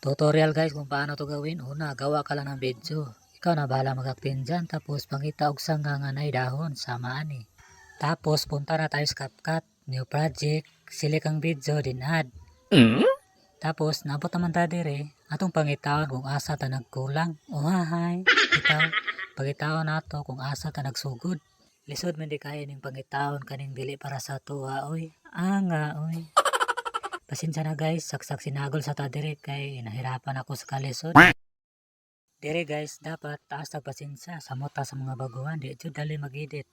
Tutorial guys kung paano to gawin. Una, gawa ka lang ng video. Ikaw na bahala mag-acting dyan. Tapos pangita og sangga nga nay dahon. Samaan eh. Tapos punta na tayo sa CapCut. New project. Select ang video din add. Tapos nabot naman ta dire. Atong pangitaon kung asa ta nagkulang. Uhahay. Ikaw. Pangitaon nato kung asa ta nagsugod. Lisod man di kaya ning pangitaon kaning dili para sa tuwa oy. Nga oy. Pasensya na guys, saksak sinagol sa ta dire kay nahirapan ako sa kalisod. Dire guys, dapat taas tag pasensya sa mota sa mga baguhan, di jud dali mag-edit.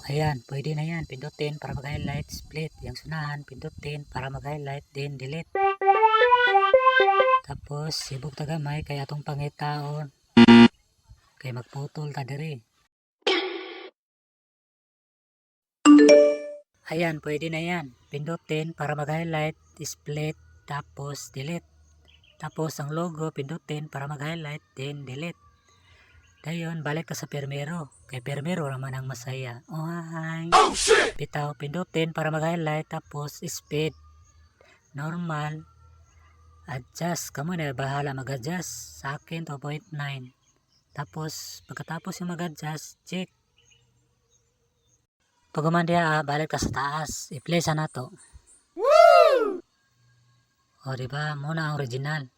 Ayan, pwede na yan. Pindutin para mag-highlight, split. Yung sunahan, pindutin para mag-highlight, then delete. Tapos, sibog tagamay kay atong pangitaon. Kay magputol ta dire. Ayan, pwede na yan. Pindutin para mag-highlight, split, tapos delete. Tapos ang logo, pindutin para mag-highlight, then delete. Dayon, balik ka sa permero. Kay permero naman ang masaya. Hi. Bitaw, pindutin para mag-highlight, tapos speed. Normal. Adjust. Kamu na bahala mag-adjust. Sa akin, 2.9. Tapos, pagkatapos yung mag-adjust, check. Pag umandiya, balik ka sa taas. I-play sa nato. Woo! O diba, muna ang original.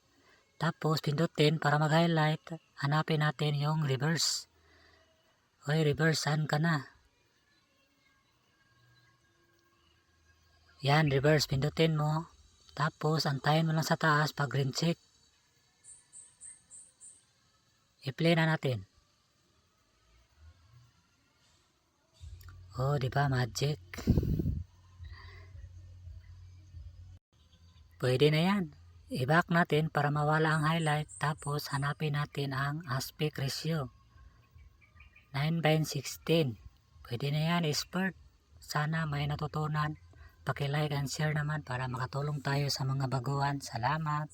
Tapos, pindutin para mag-highlight. Hanapin natin yung reverse. Okay, reverse, saan ka na? Yan, reverse, pindutin mo. Tapos, antayin mo lang sa taas pag green check. I-play na natin. Oh, diba, magic. Pwede na yan. I-back natin para mawala ang highlight. Tapos, hanapin natin ang aspect ratio. 9:16. Pwede na yan, expert. Sana may natutunan. Paki-like and share naman para makatulong tayo sa mga baguhan. Salamat.